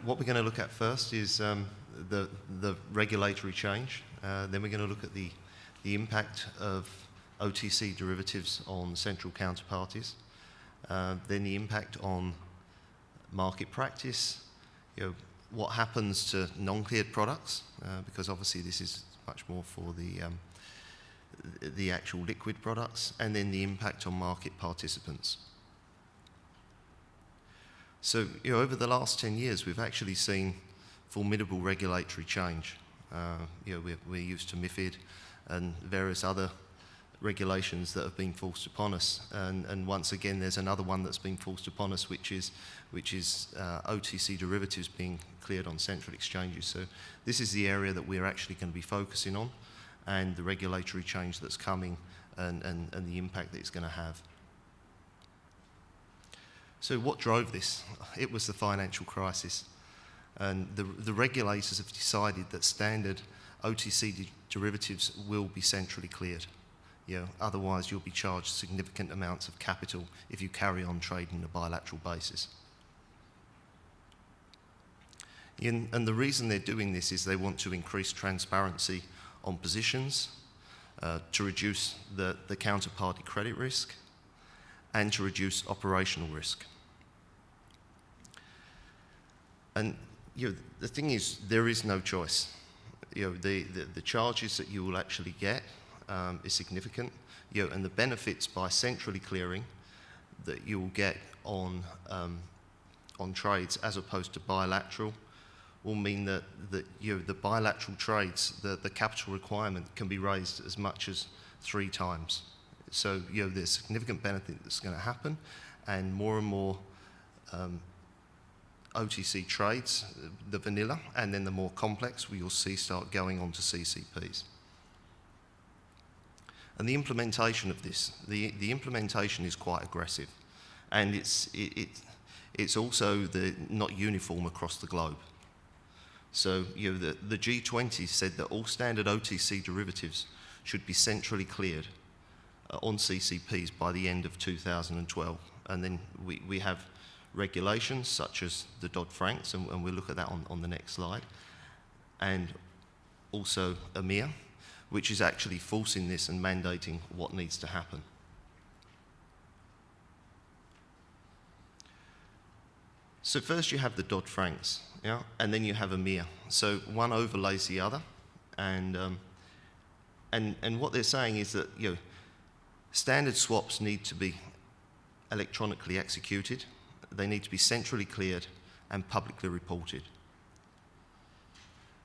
what we're going to look at first is the regulatory change. Then we're going to look at the impact of OTC derivatives on central counterparties. Then the impact on market practice. What happens to non-cleared products? Because obviously this is much more for the actual liquid products. And then the impact on market participants. So, over the last 10 years, we've actually seen formidable regulatory change. We're used to MiFID and various other regulations that have been forced upon us. And once again, there's another one that's been forced upon us, which is OTC derivatives being cleared on central exchanges. So this is the area that we're actually going to be focusing on, and the regulatory change that's coming and the impact that it's going to have. So what drove this? It was the financial crisis. And the regulators have decided that standard OTC derivatives will be centrally cleared. Otherwise you'll be charged significant amounts of capital if you carry on trading on a bilateral basis. And the reason they're doing this is they want to increase transparency on positions, to reduce the counterparty credit risk, and to reduce operational risk. And the thing is, there is no choice. The charges that you will actually get is significant. And the benefits by centrally clearing that you will get on trades as opposed to bilateral will mean that the bilateral trades, the capital requirement can be raised as much as 3 times. So there's significant benefit that's going to happen, and more OTC trades, the vanilla, and then the more complex, you'll see start going on to CCPs. And the implementation of this, the implementation is quite aggressive, and it's also not uniform across the globe. So the G20 said that all standard OTC derivatives should be centrally cleared on CCPs by the end of 2012. And then we have regulations such as the Dodd-Franks, and we'll look at that on the next slide, and also EMIR, which is actually forcing this and mandating what needs to happen. So first you have the Dodd-Franks, and then you have EMIR. So one overlays the other, and what they're saying is that standard swaps need to be electronically executed. They need to be centrally cleared and publicly reported.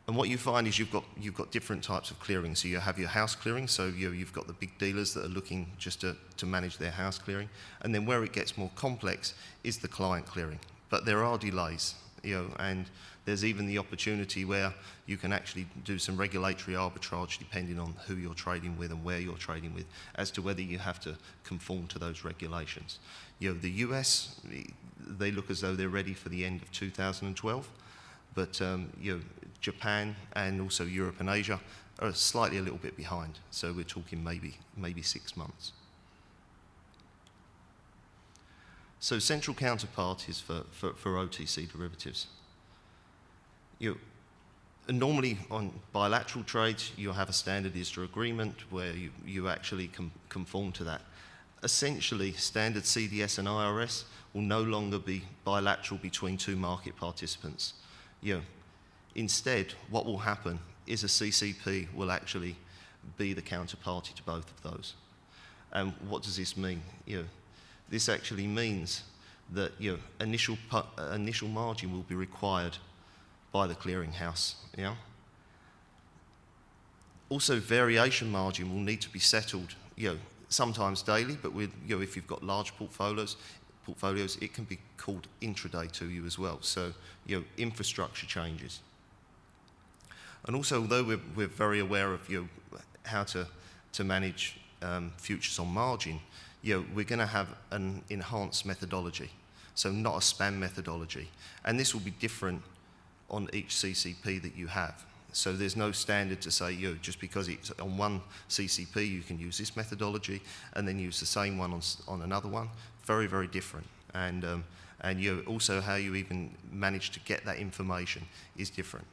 And what you find is you've got different types of clearing. So you have your house clearing, so you've got the big dealers that are looking just to manage their house clearing. And then where it gets more complex is the client clearing. But there are delays, and there's even the opportunity where you can actually do some regulatory arbitrage depending on who you're trading with and where you're trading with, as to whether you have to conform to those regulations. The US, they look as though they're ready for the end of 2012, but Japan and also Europe and Asia are slightly a little bit behind. So we're talking maybe 6 months. So central counterparties for OTC derivatives. Normally on bilateral trades, you'll have a standard ISDA agreement where you actually conform to that. Essentially, standard CDS and IRS will no longer be bilateral between 2 market participants. Instead, what will happen is a CCP will actually be the counterparty to both of those. And what does this mean? This actually means that initial margin will be required by the clearinghouse. Also, variation margin will need to be settled. Sometimes daily, but if you've got large portfolios, it can be called intraday to you as well. So infrastructure changes. And also, although we're very aware of how to manage futures on margin, we're going to have an enhanced methodology, so not a spam methodology. And this will be different on each CCP that you have. So there's no standard to say, just because it's on one CCP, you can use this methodology and then use the same one on another one. Very, very different. And And also how you even manage to get that information is different.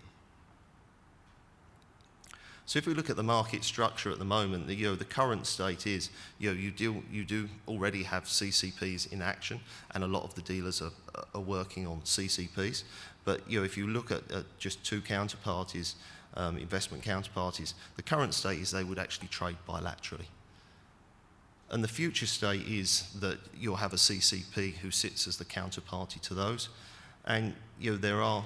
So if we look at the market structure at the moment, the current state is you do already have CCPs in action, and a lot of the dealers are working on CCPs. But if you look at just two counterparties, investment counterparties, the current state is they would actually trade bilaterally. And the future state is that you'll have a CCP who sits as the counterparty to those, and there are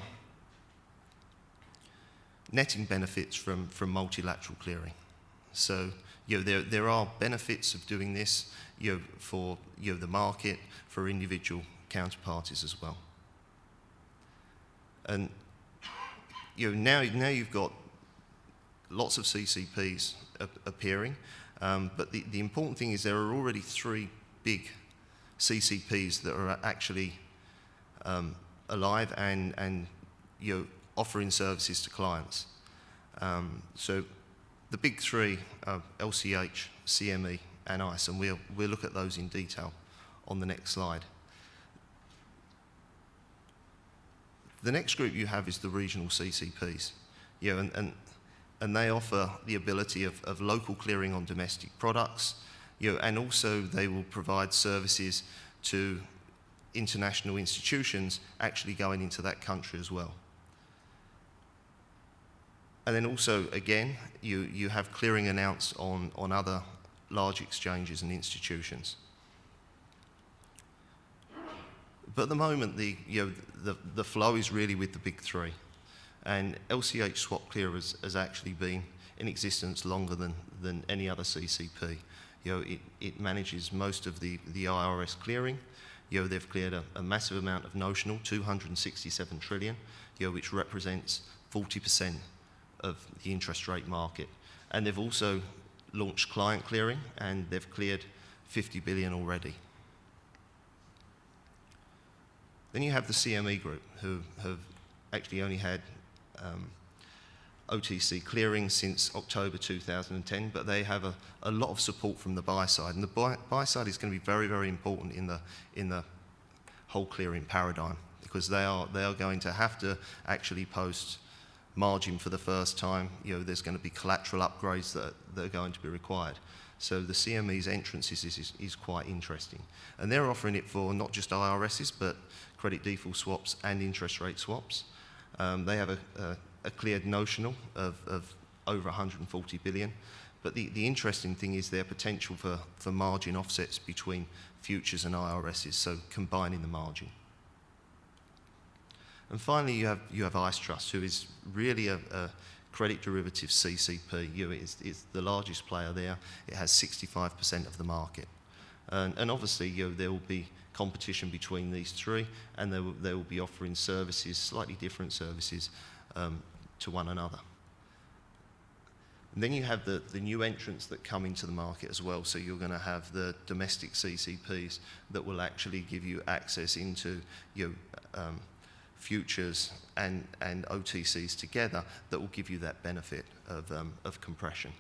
netting benefits from multilateral clearing. So there are benefits of doing this for the market, for individual counterparties as well. And now you've got lots of CCPs appearing, but the important thing is there are already 3 big CCPs that are actually alive and offering services to clients. So the big 3 are LCH, CME and ICE, and we'll look at those in detail on the next slide. The next group you have is the regional CCPs, and they offer the ability of local clearing on domestic products, and also they will provide services to international institutions actually going into that country as well. And then also, again, you have clearing announced on other large exchanges and institutions. But at the moment, the flow is really with the big 3. And LCH Swap Clear has actually been in existence longer than any other CCP. It manages most of the IRS clearing. They've cleared a massive amount of notional, 267 trillion, which represents 40% of the interest rate market. And they've also launched client clearing, and they've cleared 50 billion already. Then you have the CME group, who have actually only had OTC clearing since October 2010, but they have a lot of support from the buy side, and the buy side is going to be very, very important in the whole clearing paradigm, because they are going to have to actually post margin for the first time. There's going to be collateral upgrades that are going to be required. So the CME's entrance is quite interesting. And they're offering it for not just IRSs, but credit default swaps and interest rate swaps. They have a cleared notional of over 140 billion. But the interesting thing is their potential for margin offsets between futures and IRSs, so combining the margin. And finally, you have ICE Trust, who is really a credit derivative CCP. It's the largest player there. It has 65% of the market. And obviously, there will be competition between these 3, and they will be offering services, slightly different services, to one another. And then you have the new entrants that come into the market as well. So you're going to have the domestic CCPs that will actually give you access into futures and OTCs together, that will give you that benefit of compression.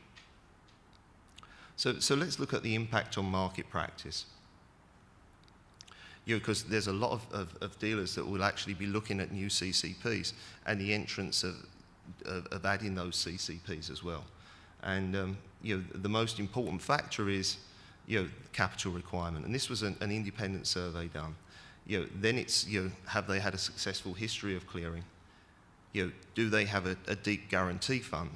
So let's look at the impact on market practice. Because there's a lot of dealers that will actually be looking at new CCPs and the entrance of adding those CCPs as well. And the most important factor is capital requirement. And this was an independent survey done. Then it's have they had a successful history of clearing? Do they have a deep guarantee fund?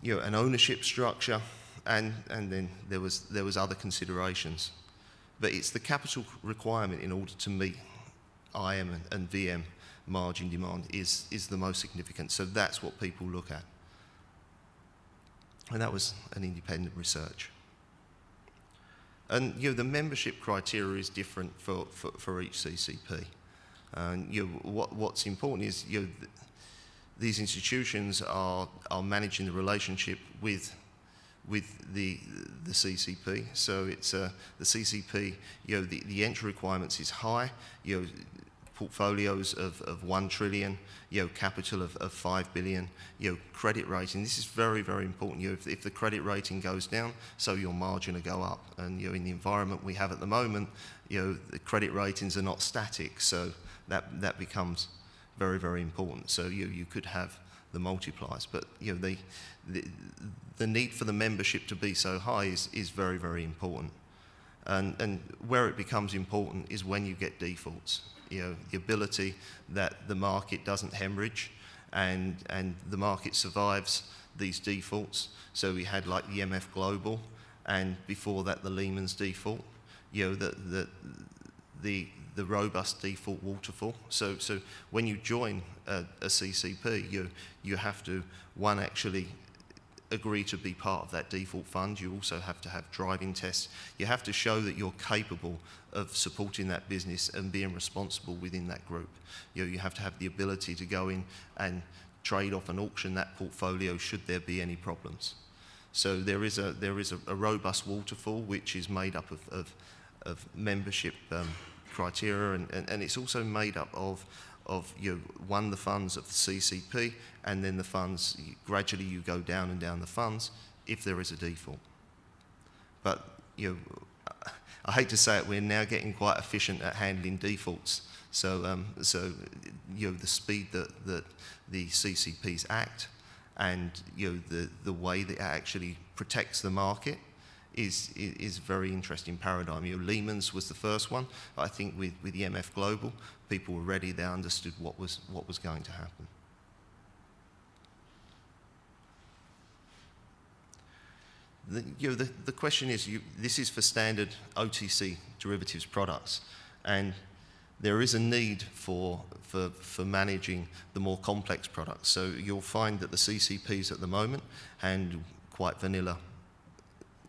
An ownership structure, and then there was other considerations. But it's the capital requirement in order to meet IM and VM margin demand is the most significant. So that's what people look at. And that was an independent research. And the membership criteria is different for each CCP. And what's important is these institutions are managing the relationship with the CCP. So it's the CCP. The entry requirements is high. portfolios of 1 trillion, capital of 5 billion, credit rating. This is very, very important. If the credit rating goes down, so your margin will go up. And in the environment we have at the moment, the credit ratings are not static, so that becomes very, very important. So you could have the multipliers, but the need for the membership to be so high is very, very important. And where it becomes important is when you get defaults. The ability that the market doesn't hemorrhage and the market survives these defaults. So we had like the MF Global, and before that the Lehman's default. The robust default waterfall. So when you join a CCP, you have to, one, actually agree to be part of that default fund. You also have to have driving tests. You have to show that you're capable of supporting that business and being responsible within that group. You have to have the ability to go in and trade off and auction that portfolio should there be any problems. So there is a robust waterfall which is made up of membership criteria, and it's also made up of one, the funds of the CCP, and then the funds, gradually you go down and down the funds if there is a default. But I hate to say it, we're now getting quite efficient at handling defaults. So the speed that the CCPs act and the way that it actually protects the market is a very interesting paradigm. Lehman's was the first one. I think with the MF Global, people were ready. They understood what was going to happen. The question is, this is for standard OTC derivatives products, and there is a need for managing the more complex products. So you'll find that the CCPs at the moment handle quite vanilla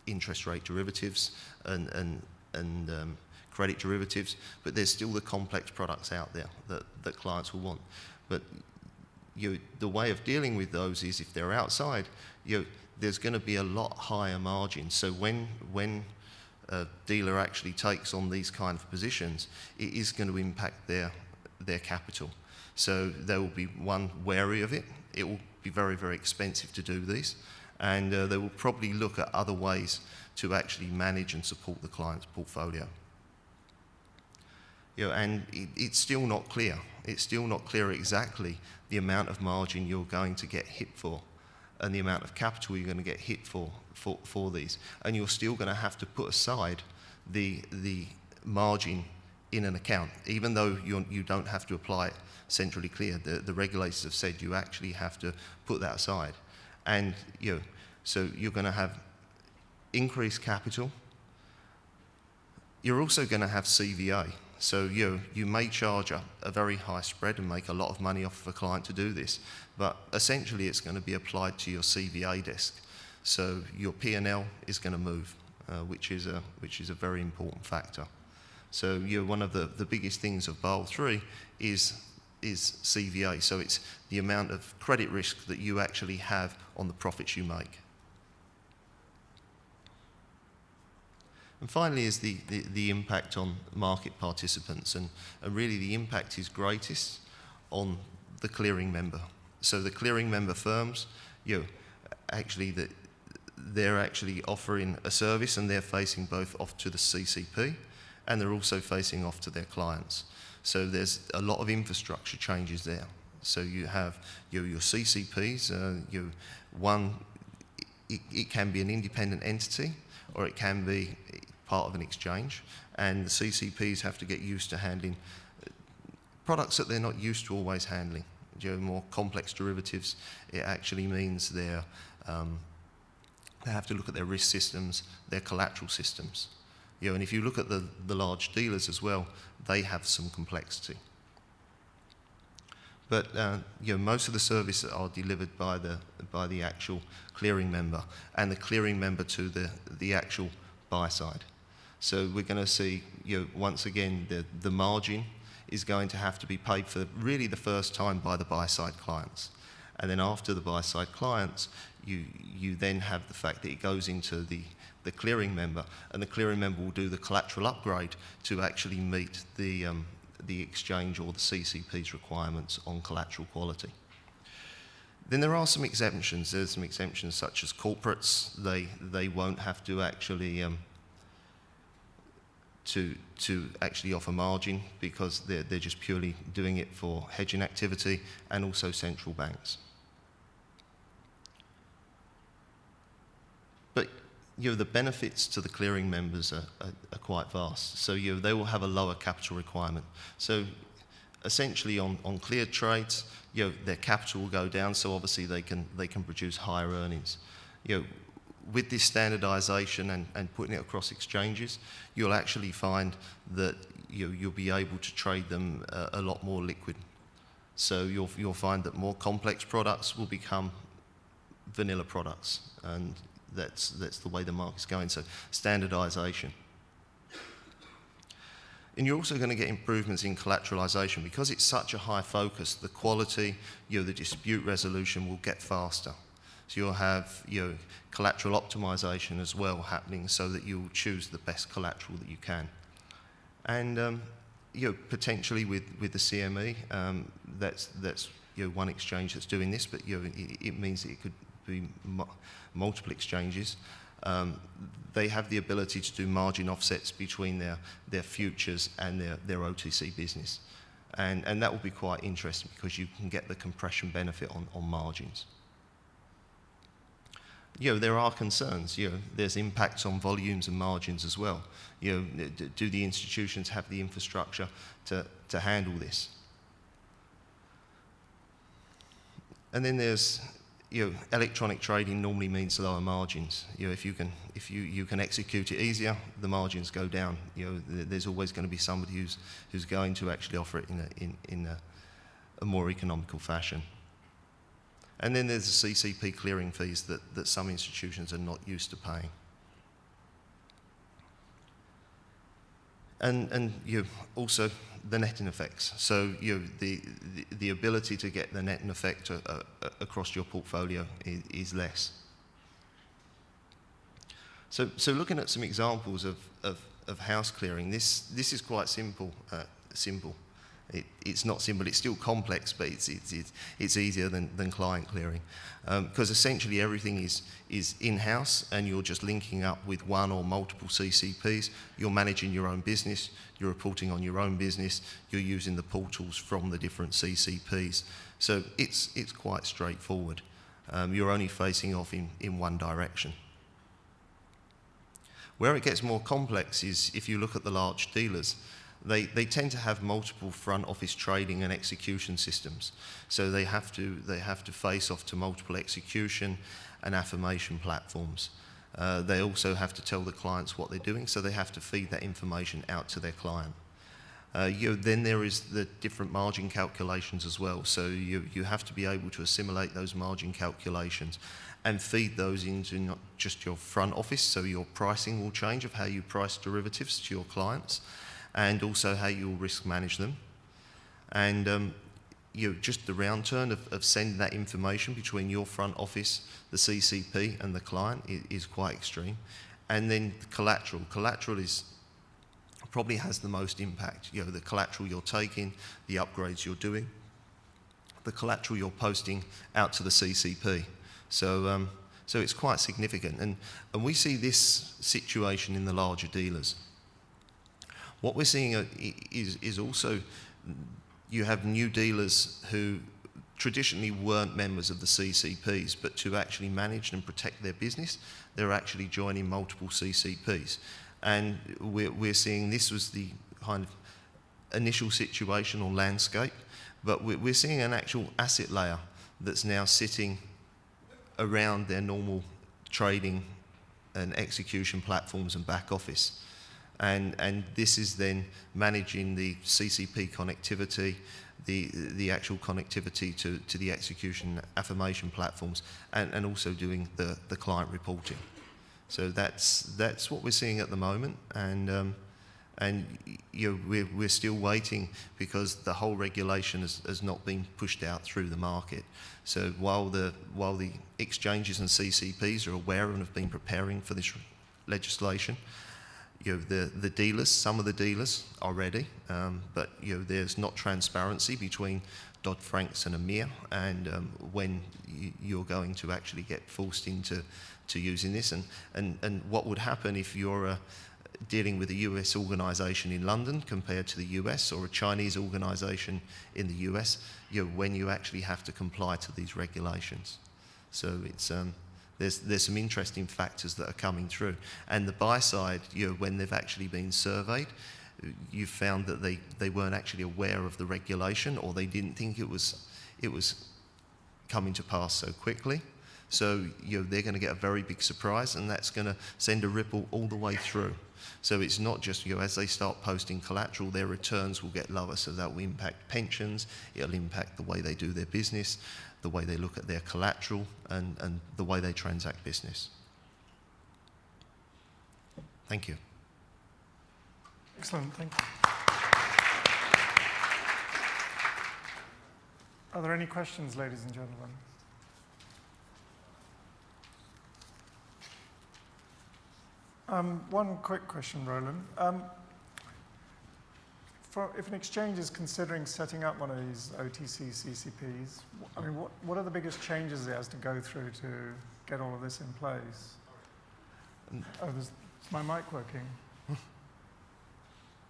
interest rate derivatives and credit derivatives, but there's still the complex products out there that clients will want. But the way of dealing with those is, if they're outside, there's going to be a lot higher margin. So when a dealer actually takes on these kind of positions, it is going to impact their capital. So they will be, one, wary of it. It will be very, very expensive to do these, and they will probably look at other ways to actually manage and support the client's portfolio. And it's still not clear. It's still not clear exactly the amount of margin you're going to get hit for and the amount of capital you're going to get hit for these. And you're still going to have to put aside the margin in an account, even though you don't have to apply it centrally clear. The regulators have said you actually have to put that aside. And so you're going to have increased capital. You're also going to have CVA. So you may charge a very high spread and make a lot of money off of a client to do this, but essentially it's going to be applied to your CVA desk. So your P&L is going to move, which is a very important factor. So one of the biggest things of Basel III is CVA. So it's the amount of credit risk that you actually have on the profits you make. And finally is the impact on market participants, and really the impact is greatest on the clearing member. So the clearing member firms, actually they're actually offering a service, and they're facing both off to the CCP, and they're also facing off to their clients. So there's a lot of infrastructure changes there. So you have your CCPs, one, it can be an independent entity, or it can be part of an exchange, and the CCPs have to get used to handling products that they're not used to always handling. More complex derivatives, it actually means they have to look at their risk systems, their collateral systems. And if you look at the large dealers as well, they have some complexity. But most of the services are delivered by the actual clearing member, and the clearing member to the actual buy side. So we're going to see, once again, the margin is going to have to be paid for really the first time by the buy side clients. And then after the buy side clients, you then have the fact that it goes into the clearing member, and the clearing member will do the collateral upgrade to actually meet the the exchange or the CCP's requirements on collateral quality. Then there are some exemptions. There's some exemptions such as corporates. They won't have to actually to actually offer margin because they're just purely doing it for hedging activity, and also central banks. But the benefits to the clearing members are quite vast. So they will have a lower capital requirement. So essentially on cleared trades, their capital will go down, so obviously they can produce higher earnings. With this standardisation and putting it across exchanges, you'll actually find that you'll be able to trade them a lot more liquid. So you'll find that more complex products will become vanilla products, and that's the way the market's going. So standardisation. And you're also going to get improvements in collateralisation because it's such a high focus. The quality, the dispute resolution will get faster. So you'll have collateral optimisation as well happening, so that you'll choose the best collateral that you can. And potentially with the CME, that's one exchange that's doing this, but it means that it could be multiple exchanges. They have the ability to do margin offsets between their futures and their OTC business. And that will be quite interesting because you can get the compression benefit on margins. There are concerns. There's impacts on volumes and margins as well. Do the institutions have the infrastructure to handle this? And then there's electronic trading normally means lower margins. If you can execute it easier, the margins go down. There's always going to be somebody who's going to actually offer it in a more economical fashion. And then there's the CCP clearing fees that some institutions are not used to paying. And also the netting effects. So the ability to get the netting effect across your portfolio is less. So looking at some examples of house clearing, this is quite simple. It's not simple, it's still complex, but it's easier than client clearing. Because essentially everything is in-house, and you're just linking up with one or multiple CCPs. You're managing your own business, you're reporting on your own business, you're using the portals from the different CCPs. So it's quite straightforward. You're only facing off in one direction. Where it gets more complex is if you look at the large dealers. They tend to have multiple front office trading and execution systems, so they have to face off to multiple execution and affirmation platforms. They also have to tell the clients what they're doing, so they have to feed that information out to their client. Then there is the different margin calculations as well, so you have to be able to assimilate those margin calculations and feed those into not just your front office, so your pricing will change of how you price derivatives to your clients, and also how you'll risk manage them. And just the round turn of sending that information between your front office, the CCP and the client is quite extreme. And then the collateral. Collateral probably has the most impact. The collateral you're taking, the upgrades you're doing, the collateral you're posting out to the CCP. So it's quite significant. And we see this situation in the larger dealers. What we're seeing is also you have new dealers who traditionally weren't members of the CCPs, but to actually manage and protect their business, they're actually joining multiple CCPs. And we're seeing this was the kind of initial situation or landscape, but we're seeing an actual asset layer that's now sitting around their normal trading and execution platforms and back office. And this is then managing the CCP connectivity, the actual connectivity to the execution affirmation platforms, and also doing the client reporting. So that's what we're seeing at the moment, and we're still waiting because the whole regulation has not been pushed out through the market. So while the exchanges and CCPs are aware and have been preparing for this legislation, the dealers, some of the dealers are ready, but there's not transparency between Dodd-Franks and EMIR, and when you're going to actually get forced into using this, and what would happen if you're dealing with a US organisation in London compared to the US, or a Chinese organisation in the US, when you actually have to comply to these regulations. So it's there's some interesting factors that are coming through, and the buy side, when they've actually been surveyed, you've found that they weren't actually aware of the regulation, or they didn't think it was coming to pass so quickly. So they're going to get a very big surprise, and that's going to send a ripple all the way through. So it's not just, as they start posting collateral, their returns will get lower, so that will impact pensions, it'll impact the way they do their business, the way they look at their collateral, and the way they transact business. Thank you. Excellent, thank you. Are there any questions, ladies and gentlemen? One quick question, Roland. If an exchange is considering setting up one of these OTC CCPs, I mean, what are the biggest changes it has to go through to get all of this in place? Oh, is my mic working?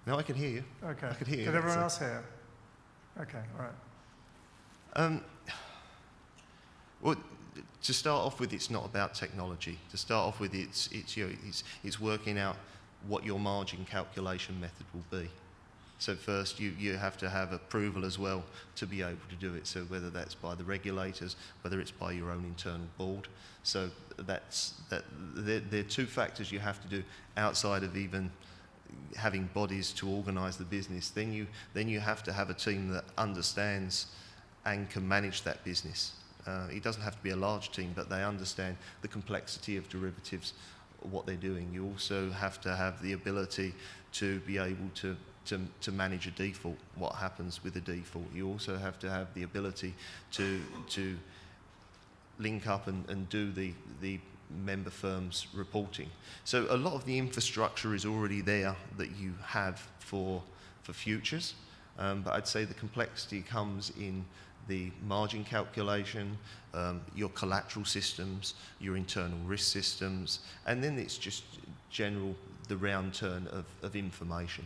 No, I can hear you. Okay. I can hear you. Did everyone else hear? Okay, all right. Well, to start off with, it's not about technology. To start off with, it's working out what your margin calculation method will be. So first, you have to have approval as well to be able to do it. So whether that's by the regulators, whether it's by your own internal board. So there are two factors you have to do outside of even having bodies to organise the business. Then you have to have a team that understands and can manage that business. It doesn't have to be a large team, but they understand the complexity of derivatives, what they're doing. You also have to have the ability to be able to manage a default, what happens with a default. You also have to have the ability to link up and do the member firms reporting. So a lot of the infrastructure is already there that you have for futures, but I'd say the complexity comes in the margin calculation, your collateral systems, your internal risk systems, and then it's just the round turn of information.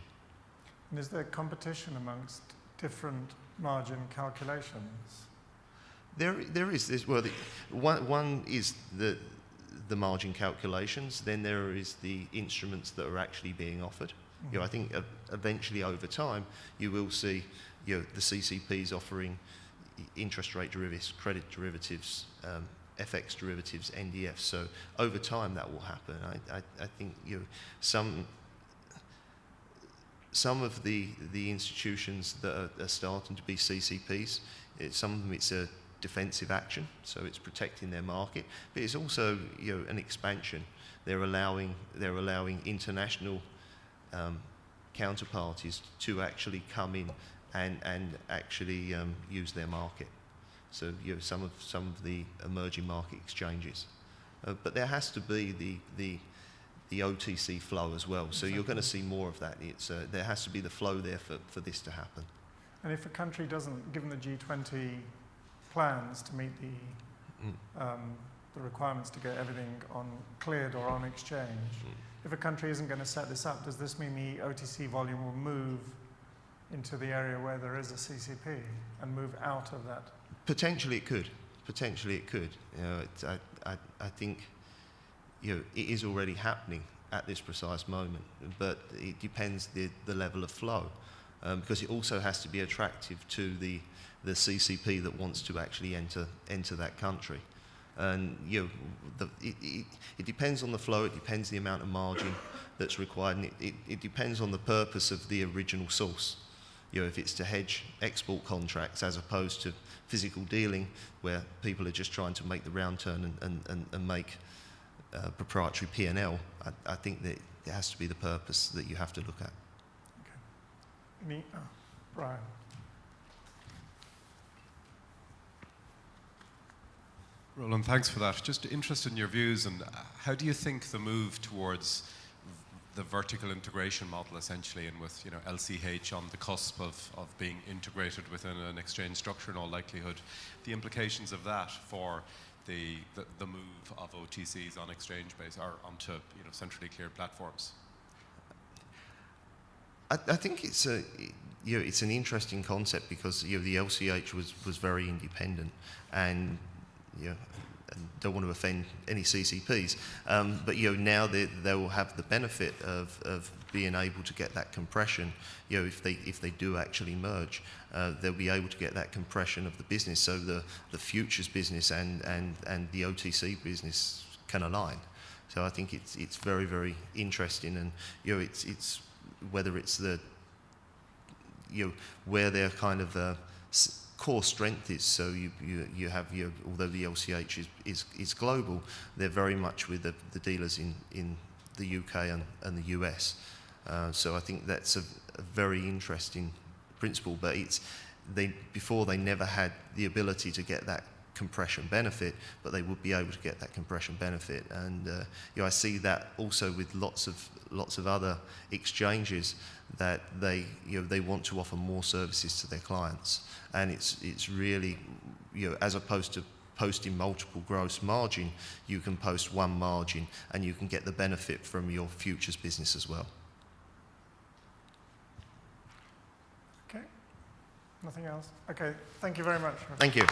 And is there competition amongst different margin calculations? There is. One is the margin calculations, then there is the instruments that are actually being offered. Mm-hmm. I think eventually over time you will see the CCPs offering interest rate derivatives, credit derivatives, FX derivatives, NDFs. So over time that will happen. I think some of the institutions that are starting to be CCPs, some of them it's a defensive action, so it's protecting their market, but it's also an expansion. They're allowing international counterparties to actually come in and actually use their market. So some of the emerging market exchanges, but there has to be the OTC flow as well. So you're going to see more of that. There has to be the flow there for this to happen. And if a country doesn't, given the G20 plans to meet the requirements to get everything cleared or on exchange, if a country isn't going to set this up, does this mean the OTC volume will move into the area where there is a CCP and move out of that? Potentially it could. I think it is already happening at this precise moment, but it depends the level of flow, because it also has to be attractive to the CCP that wants to actually enter that country. And it depends on the flow, it depends the amount of margin that's required, and it depends on the purpose of the original source. If it's to hedge export contracts as opposed to physical dealing, where people are just trying to make the round turn and make proprietary P&L, I think that it has to be the purpose that you have to look at. Okay. Brian. Roland, thanks for that. Just interested in your views, and how do you think the move towards the vertical integration model essentially, and with LCH on the cusp of being integrated within an exchange structure in all likelihood, the implications of that for the move of OTCs on exchange base or onto centrally cleared platforms. I think it's an interesting concept because the LCH was very independent, and I don't want to offend any CCPs, but now they will have the benefit of being able to get that compression. If they do actually merge, they'll be able to get that compression of the business, so the futures business and the OTC business can align. So I think it's very, very interesting, and it's whether it's the where their kind of core strength is. So you have although the LCH is global, they're very much with the dealers in the UK and the US. So I think that's a very interesting principle. But before they never had the ability to get that compression benefit, but they would be able to get that compression benefit. And I see that also with lots of other exchanges, that they want to offer more services to their clients, and it's really as opposed to posting multiple gross margin, you can post one margin and you can get the benefit from your futures business as well. Okay, nothing else. Okay, thank you very much. Thank you.